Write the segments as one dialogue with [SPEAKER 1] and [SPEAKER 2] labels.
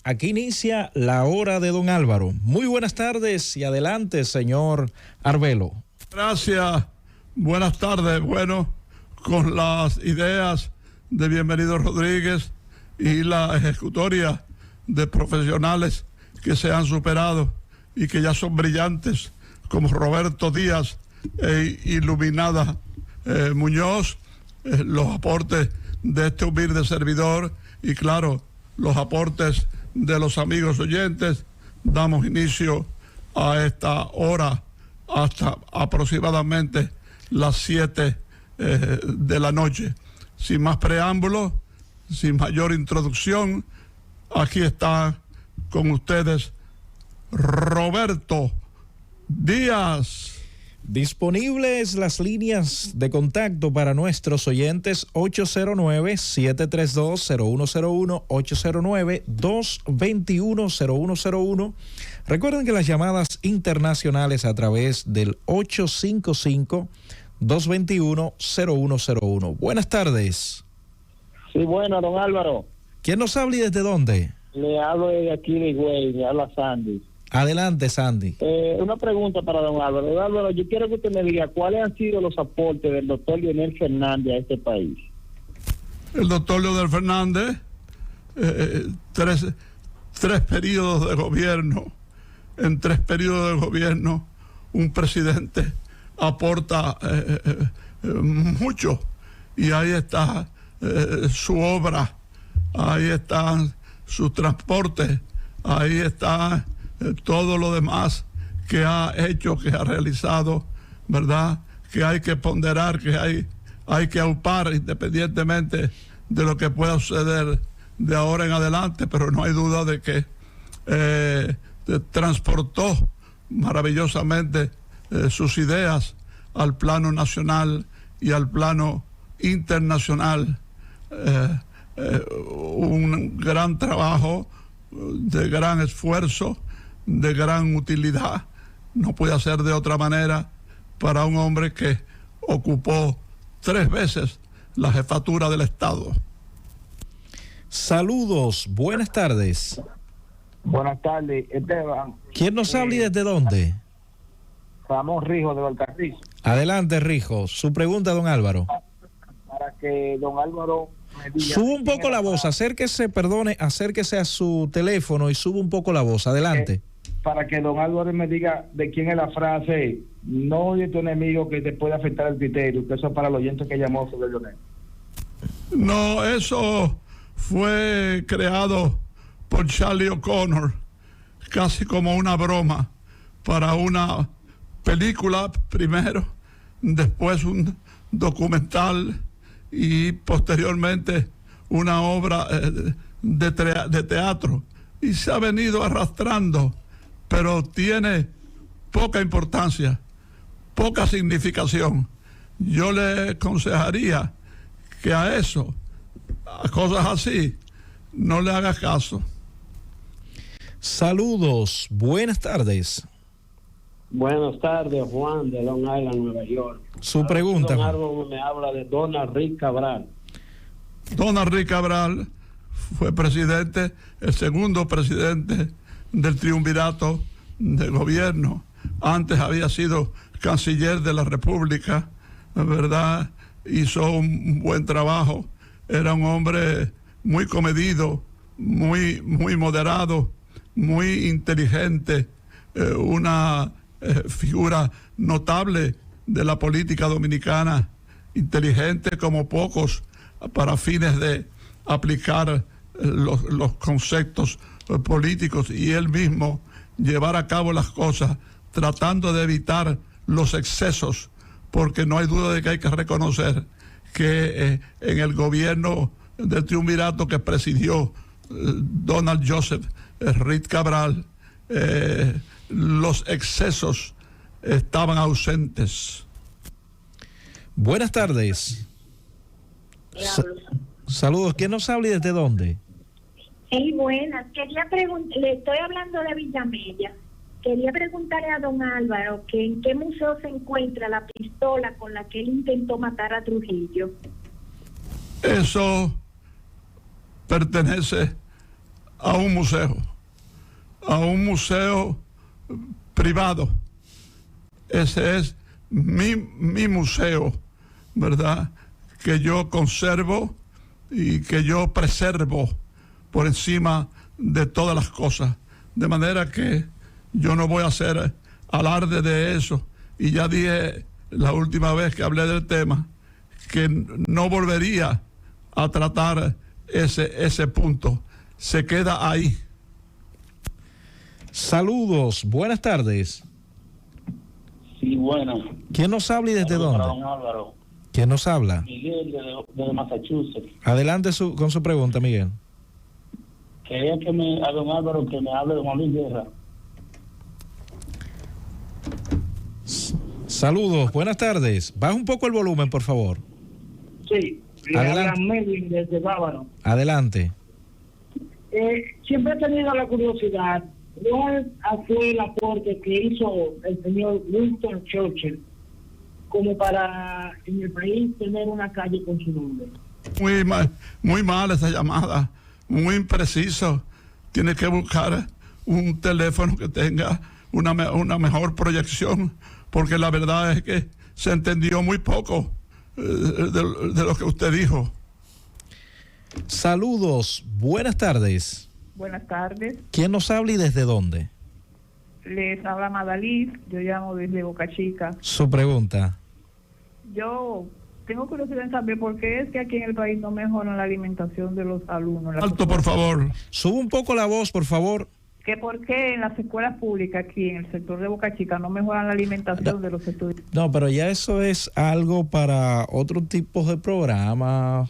[SPEAKER 1] Aquí inicia la hora de don Álvaro. Muy buenas tardes y adelante, señor Arbelo.
[SPEAKER 2] Gracias, buenas tardes. Bueno, con las ideas de Bienvenido Rodríguez y la ejecutoria de profesionales que se han superado y que ya son brillantes, como Roberto Díaz e Iluminada Muñoz, los aportes de este humilde servidor y claro, los aportes de los amigos oyentes, damos inicio a esta hora hasta aproximadamente las 7 de la noche. Sin más preámbulos, sin mayor introducción, aquí está con ustedes Roberto Díaz.
[SPEAKER 1] Disponibles las líneas de contacto para nuestros oyentes 809-732-0101, 809-221-0101. Recuerden que las llamadas internacionales a través del 855-221-0101. Buenas tardes.
[SPEAKER 3] Sí, bueno, don Álvaro.
[SPEAKER 1] ¿Quién nos habla y desde dónde?
[SPEAKER 3] Le hablo de aquí de Higüey, le habla Sandy.
[SPEAKER 1] Adelante, Sandy.
[SPEAKER 3] Una pregunta para don Álvaro. Don Álvaro, yo quiero que usted me diga cuáles han sido los aportes del doctor Leonel Fernández a este país.
[SPEAKER 2] El doctor Leonel Fernández, tres periodos de gobierno. En 3 periodos de gobierno, un presidente aporta mucho. Y ahí está su obra, ahí están sus transportes, ahí está todo lo demás que ha hecho, que ha realizado, ¿verdad? Que hay que ponderar, que hay que aupar independientemente de lo que pueda suceder de ahora en adelante, pero no hay duda de que transportó maravillosamente sus ideas al plano nacional y al plano internacional. Un gran trabajo, de gran esfuerzo, de gran utilidad, no puede ser de otra manera para un hombre que ocupó 3 veces la jefatura del Estado.
[SPEAKER 1] Saludos, buenas tardes.
[SPEAKER 3] Buenas tardes, Esteban.
[SPEAKER 1] ¿Quién nos habla y desde dónde?
[SPEAKER 3] Ramón Rijo de Valcarrizo.
[SPEAKER 1] Adelante, Rijo. Su pregunta, don Álvaro.
[SPEAKER 3] Para que don Álvaro me diga...
[SPEAKER 1] Sube un poco la voz, acérquese a su teléfono y sube un poco la voz. Adelante.
[SPEAKER 3] Para que don Álvaro me diga de quién es la frase, no oye tu enemigo que te puede afectar el criterio, que eso es para el oyente que llamó sobre Leonel.
[SPEAKER 2] No, eso fue creado por Charlie O'Connor, casi como una broma, para una película primero, después un documental y posteriormente una obra de teatro. Y se ha venido arrastrando, pero tiene poca importancia, poca significación. Yo le aconsejaría que a eso, a cosas así, no le haga caso.
[SPEAKER 1] Saludos, buenas tardes.
[SPEAKER 4] Buenas tardes, Juan de Long Island, Nueva York.
[SPEAKER 1] Su pregunta.
[SPEAKER 4] Don Álvaro me habla de Donald Rick Cabral.
[SPEAKER 2] Donald Rick Cabral fue presidente, el segundo presidente del triunvirato de gobierno. Antes había sido canciller de la República, ¿verdad? Hizo un buen trabajo. Era un hombre muy comedido, muy moderado, muy inteligente, una figura notable de la política dominicana, inteligente como pocos para fines de aplicar los conceptos políticos y él mismo llevar a cabo las cosas tratando de evitar los excesos, porque no hay duda de que hay que reconocer que en el gobierno del triunvirato que presidió Donald Joseph Rick Cabral, los excesos estaban ausentes.
[SPEAKER 1] Buenas tardes. Saludos. ¿Quién nos habla y desde dónde?
[SPEAKER 5] Sí, buenas. Quería preguntar, le estoy hablando de Villamella. Quería preguntarle a don Álvaro que en qué museo se encuentra la pistola con la que él intentó matar a Trujillo.
[SPEAKER 2] Eso pertenece a un museo privado. Ese es mi museo, ¿verdad? Que yo conservo y que yo preservo por encima de todas las cosas. De manera que yo no voy a hacer alarde de eso. Y ya dije la última vez que hablé del tema que no volvería a tratar ese punto. Se queda ahí.
[SPEAKER 1] Saludos, buenas tardes.
[SPEAKER 4] Sí, bueno.
[SPEAKER 1] ¿Quién nos habla y desde dónde?
[SPEAKER 4] Don Álvaro.
[SPEAKER 1] ¿Quién nos habla?
[SPEAKER 4] Miguel de Massachusetts.
[SPEAKER 1] Adelante con su pregunta, Miguel.
[SPEAKER 4] Quería a don Álvaro que me hable de Juan Luis Guerra.
[SPEAKER 1] Saludos, buenas tardes. Baja un poco el volumen, por favor.
[SPEAKER 3] Sí,
[SPEAKER 1] Adelante.
[SPEAKER 3] Melvin desde Bávaro.
[SPEAKER 1] Adelante.
[SPEAKER 3] Siempre he tenido la curiosidad, ¿cuál fue el aporte que hizo el señor Winston Churchill como para en el país tener una calle con su nombre?
[SPEAKER 2] Muy mal esa llamada, muy impreciso. Tiene que buscar un teléfono que tenga una mejor proyección, porque la verdad es que se entendió muy poco de lo que usted dijo.
[SPEAKER 1] Saludos, buenas tardes.
[SPEAKER 6] Buenas tardes,
[SPEAKER 1] ¿Quién nos habla y desde dónde?
[SPEAKER 6] les habla Madalís, yo llamo desde Boca Chica.
[SPEAKER 1] Su pregunta.
[SPEAKER 6] Yo tengo curiosidad en saber por qué es que aquí en el país no mejoran la alimentación de los alumnos.
[SPEAKER 2] Alto, por favor.
[SPEAKER 1] Sube un poco la voz, por favor.
[SPEAKER 6] ¿Que por qué en las escuelas públicas aquí en el sector de Boca Chica no mejoran la alimentación de los estudiantes?
[SPEAKER 1] No, pero ya eso es algo para otro tipo de programa.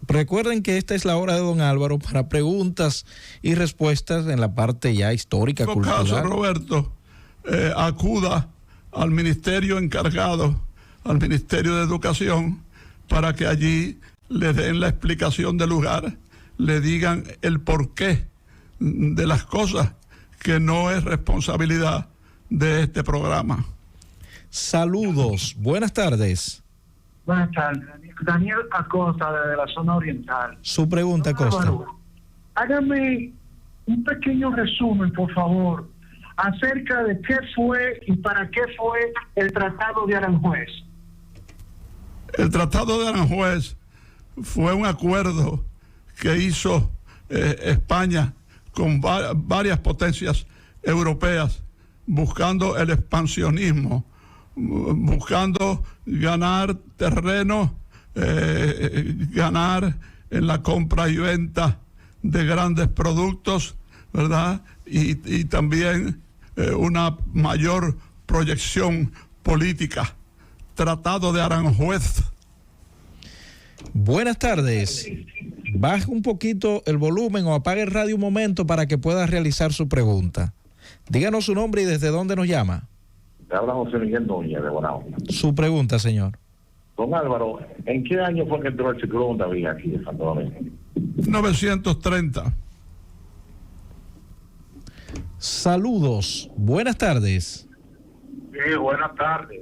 [SPEAKER 1] Recuerden que esta es la hora de don Álvaro para preguntas y respuestas en la parte ya histórica,
[SPEAKER 2] En todo
[SPEAKER 1] cultural.
[SPEAKER 2] caso, Roberto, acuda al ministerio encargado, al Ministerio de Educación, para que allí le den la explicación del lugar, le digan el porqué de las cosas, que no es responsabilidad de este programa.
[SPEAKER 1] Saludos, buenas tardes.
[SPEAKER 3] Buenas tardes, Daniel Acosta desde la zona oriental.
[SPEAKER 1] Su pregunta, Costa.
[SPEAKER 3] Álvaro, hágame un pequeño resumen, por favor, acerca de qué fue y para qué fue el Tratado de Aranjuez.
[SPEAKER 2] El Tratado de Aranjuez fue un acuerdo que hizo España con varias potencias europeas, buscando el expansionismo, buscando ganar terreno, ganar en la compra y venta de grandes productos, ¿verdad? Y también una mayor proyección política. Tratado de Aranjuez.
[SPEAKER 1] Buenas tardes. Baje un poquito el volumen o apague el radio un momento para que pueda realizar su pregunta. Díganos su nombre y desde dónde nos llama.
[SPEAKER 7] Te habla José Miguel Núñez de Bonao.
[SPEAKER 1] Su pregunta, señor.
[SPEAKER 7] Don Álvaro, ¿en qué año fue que entró el ciclón David aquí en Santo Domingo?
[SPEAKER 2] 1930.
[SPEAKER 1] Saludos, buenas tardes.
[SPEAKER 8] Sí, buenas tardes,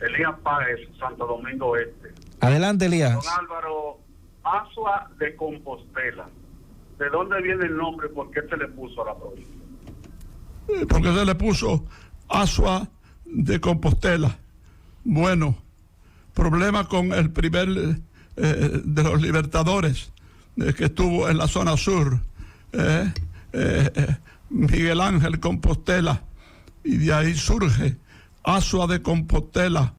[SPEAKER 8] Elías Páez, Santo Domingo Este.
[SPEAKER 1] Adelante, Elías.
[SPEAKER 8] Don Álvaro, Asua de Compostela. ¿De dónde viene el nombre? ¿Por qué se le puso a la provincia?
[SPEAKER 2] Porque se le puso Asua de Compostela. Bueno, problema con el primer de los libertadores que estuvo en la zona sur, Miguel Ángel Compostela, y de ahí surge Asua de Compostela,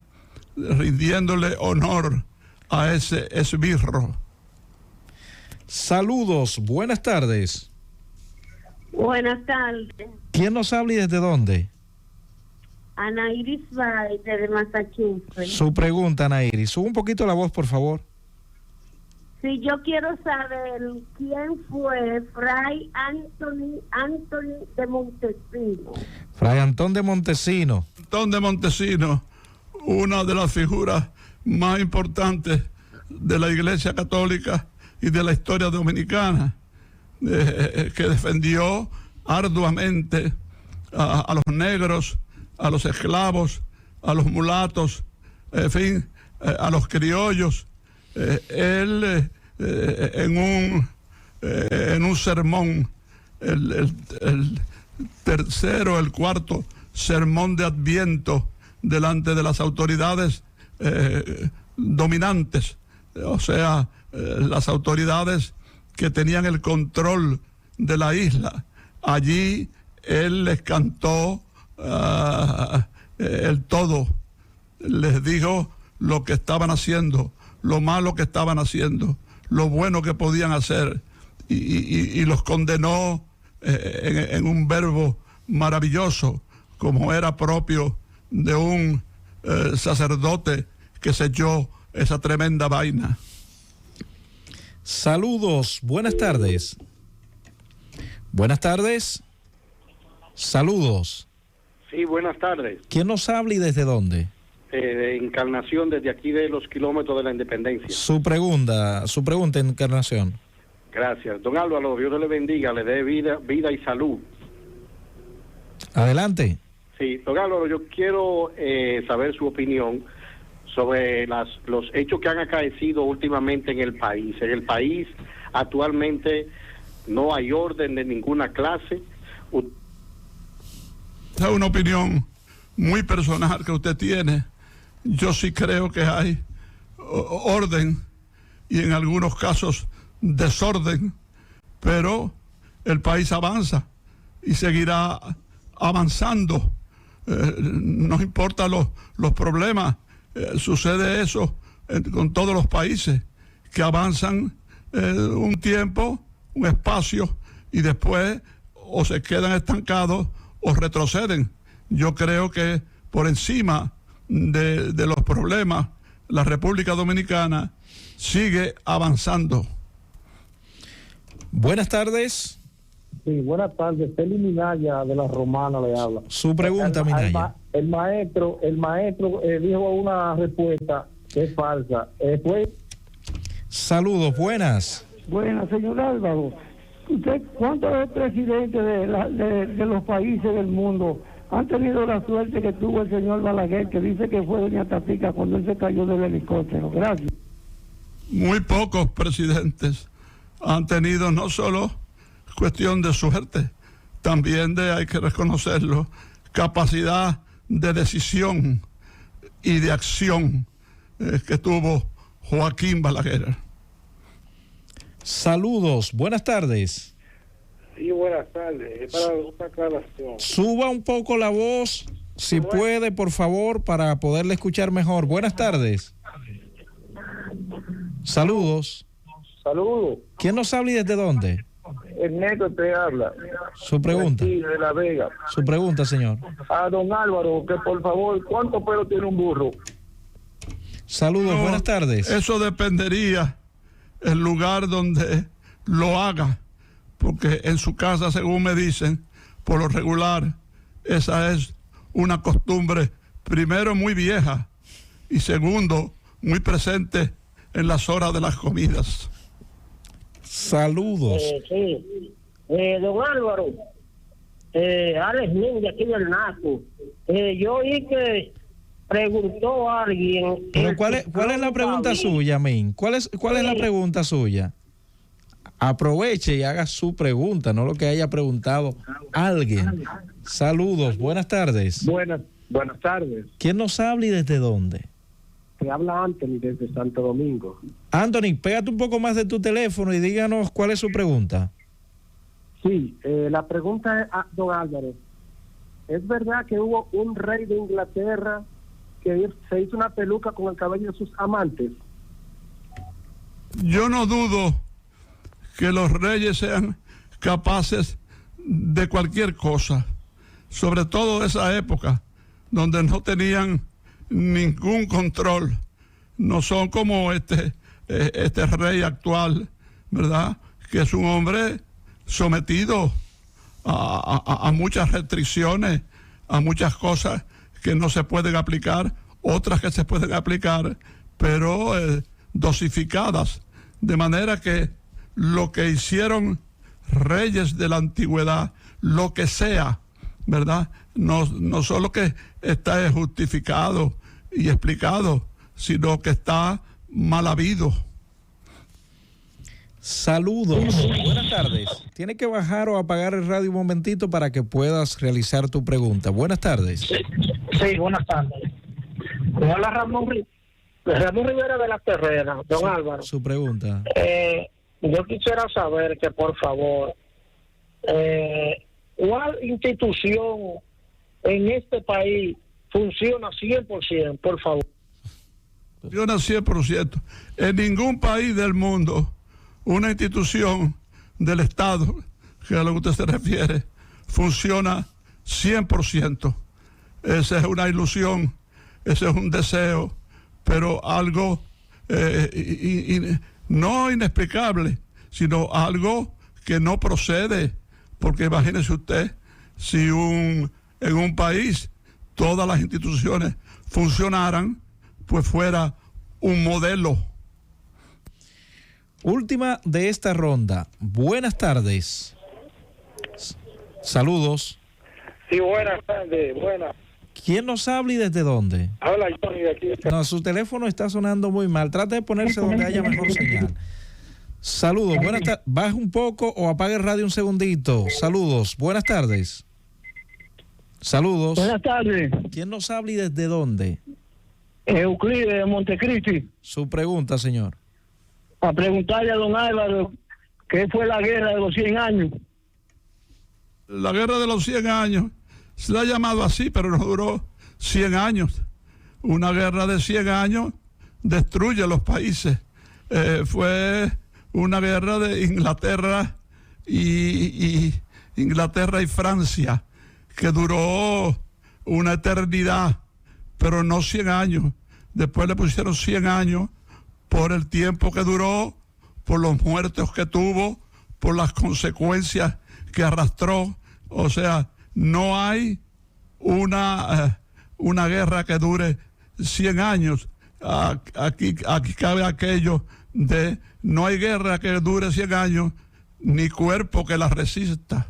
[SPEAKER 2] rindiéndole honor a ese esbirro.
[SPEAKER 1] Saludos, buenas tardes.
[SPEAKER 5] Buenas tardes.
[SPEAKER 1] ¿Quién nos habla y desde dónde?
[SPEAKER 5] Ana Iris Báez, de Massachusetts.
[SPEAKER 1] Su pregunta, Ana Iris. Sube un poquito la voz, por favor.
[SPEAKER 5] Sí, yo quiero saber quién fue Fray Anthony de Montesino.
[SPEAKER 1] Fray Antón de Montesino.
[SPEAKER 2] Antón de Montesino, una de las figuras más importantes de la Iglesia Católica y de la historia dominicana, que defendió arduamente a los negros, a los esclavos, a los mulatos, en fin, a los criollos. Él en un en un sermón, el tercero, el cuarto sermón de Adviento delante de las autoridades dominantes, o sea, las autoridades que tenían el control de la isla. Allí él les cantó el todo, les dijo lo que estaban haciendo, lo malo que estaban haciendo, lo bueno que podían hacer, y los condenó en un verbo maravilloso, como era propio de un sacerdote que selló esa tremenda vaina.
[SPEAKER 1] Saludos, buenas tardes. Buenas tardes. Saludos.
[SPEAKER 9] Sí, buenas tardes.
[SPEAKER 1] ¿Quién nos habla y desde dónde?
[SPEAKER 9] De Encarnación, desde aquí de los kilómetros de la Independencia.
[SPEAKER 1] Su pregunta, Encarnación.
[SPEAKER 9] Gracias. Don Álvaro, Dios le bendiga, le dé vida y salud.
[SPEAKER 1] Adelante.
[SPEAKER 9] Sí, don Álvaro, yo quiero saber su opinión sobre los hechos que han acaecido últimamente en el país. En el país actualmente no hay orden de ninguna clase.
[SPEAKER 2] Es una opinión muy personal que usted tiene. Yo sí creo que hay orden y en algunos casos desorden, pero el país avanza y seguirá avanzando. No importa los problemas, sucede eso con todos los países que avanzan un tiempo, un espacio, y después o se quedan estancados o retroceden. Yo creo que por encima de los problemas, la República Dominicana sigue avanzando.
[SPEAKER 1] Buenas tardes.
[SPEAKER 10] Sí, buenas tardes. Félix Minaya de la Romana le habla.
[SPEAKER 1] Su pregunta, Minaya.
[SPEAKER 10] El maestro dijo una respuesta que es falsa.
[SPEAKER 1] Saludos, buenas.
[SPEAKER 11] Buenas, señor Álvaro. ¿Cuántos presidentes de los países del mundo han tenido la suerte que tuvo el señor Balaguer, que dice que fue doña Tatica cuando él se cayó del helicóptero? Gracias.
[SPEAKER 2] Muy pocos presidentes han tenido no solo cuestión de suerte, también hay que reconocerlo, capacidad de decisión y de acción que tuvo Joaquín Balaguer.
[SPEAKER 1] Saludos, buenas tardes.
[SPEAKER 12] Sí, buenas tardes. Es para una aclaración.
[SPEAKER 1] Suba un poco la voz, si puede, por favor, para poderle escuchar mejor. Buenas tardes. Saludos.
[SPEAKER 10] Saludos.
[SPEAKER 1] ¿Quién nos habla y desde dónde?
[SPEAKER 10] Ernesto te habla.
[SPEAKER 1] Su pregunta.
[SPEAKER 10] De La Vega.
[SPEAKER 1] Su pregunta, señor.
[SPEAKER 10] A don Álvaro, que por favor, ¿cuántos pelos tiene un burro?
[SPEAKER 1] Saludos, buenas tardes.
[SPEAKER 2] Eso dependería el lugar donde lo haga, porque en su casa, según me dicen, por lo regular, esa es una costumbre, primero, muy vieja, y segundo, muy presente en las horas de las comidas.
[SPEAKER 1] Saludos.
[SPEAKER 3] Sí. Don Álvaro, Alex Nin, de aquí del Naco. Yo oí que preguntó a alguien.
[SPEAKER 1] Pero ¿cuál es la pregunta suya, Min? ¿Cuál es la pregunta suya? Aproveche y haga su pregunta, no lo que haya preguntado alguien. Saludos, buenas tardes.
[SPEAKER 10] Buenas tardes.
[SPEAKER 1] ¿Quién nos habla y desde dónde?
[SPEAKER 10] Te habla Anthony desde Santo Domingo.
[SPEAKER 1] Anthony, pégate un poco más de tu teléfono y díganos cuál es su pregunta.
[SPEAKER 10] Sí, la pregunta es a don Álvaro. ¿Es verdad que hubo un rey de Inglaterra que se hizo una peluca con el cabello de sus amantes?
[SPEAKER 2] Yo no dudo que los reyes sean capaces de cualquier cosa, sobre todo esa época donde no tenían ningún control. No son como este rey actual, ¿verdad? Que es un hombre sometido a muchas restricciones, a muchas cosas que no se pueden aplicar, otras que se pueden aplicar, pero dosificadas, de manera que lo que hicieron reyes de la antigüedad, lo que sea, ¿verdad? No solo que está justificado y explicado, sino que está mal habido.
[SPEAKER 1] Saludos, buenas tardes. Tiene que bajar o apagar el radio un momentito para que puedas realizar tu pregunta. Buenas tardes.
[SPEAKER 10] Sí, buenas tardes. Hola, Ramón Rivera de la Terrera, don Álvaro.
[SPEAKER 1] Su pregunta.
[SPEAKER 10] Yo quisiera saber que, por favor, ¿cuál institución en este país funciona 100%, por favor?
[SPEAKER 2] Funciona 100%. En ningún país del mundo una institución del Estado, que es a lo que usted se refiere, funciona 100%. Esa es una ilusión, ese es un deseo, pero algo no inexplicable, sino algo que no procede, porque imagínese usted, si en un país todas las instituciones funcionaran, pues fuera un modelo.
[SPEAKER 1] Última de esta ronda. Buenas tardes. Saludos.
[SPEAKER 12] Sí, buenas tardes, buenas.
[SPEAKER 1] ¿Quién nos habla y desde dónde?
[SPEAKER 12] Habla Johnny de aquí.
[SPEAKER 1] No, su teléfono está sonando muy mal. Trate de ponerse donde haya mejor señal. Saludos, buenas tardes. Baje un poco o apague el radio un segundito. Saludos, buenas tardes. Saludos.
[SPEAKER 10] Buenas tardes.
[SPEAKER 1] ¿Quién nos habla y desde dónde?
[SPEAKER 10] Euclides de Montecristi.
[SPEAKER 1] Su pregunta, señor.
[SPEAKER 10] A preguntarle a don Álvaro qué fue la guerra de los 100 años.
[SPEAKER 2] La guerra de los 100 años se la ha llamado así, pero no duró 100 años. Una guerra de 100 años destruye los países. Fue una guerra de Inglaterra y Francia, que duró una eternidad, pero no 100 años. Después le pusieron 100 años por el tiempo que duró, por los muertos que tuvo, por las consecuencias que arrastró. O sea, no hay una guerra que dure 100 años. Aquí cabe aquello de no hay guerra que dure 100 años, ni cuerpo que la resista.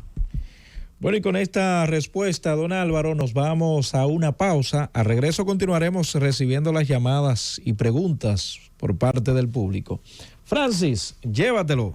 [SPEAKER 1] Bueno, y con esta respuesta, don Álvaro, nos vamos a una pausa. Al regreso continuaremos recibiendo las llamadas y preguntas por parte del público. Francis, llévatelo.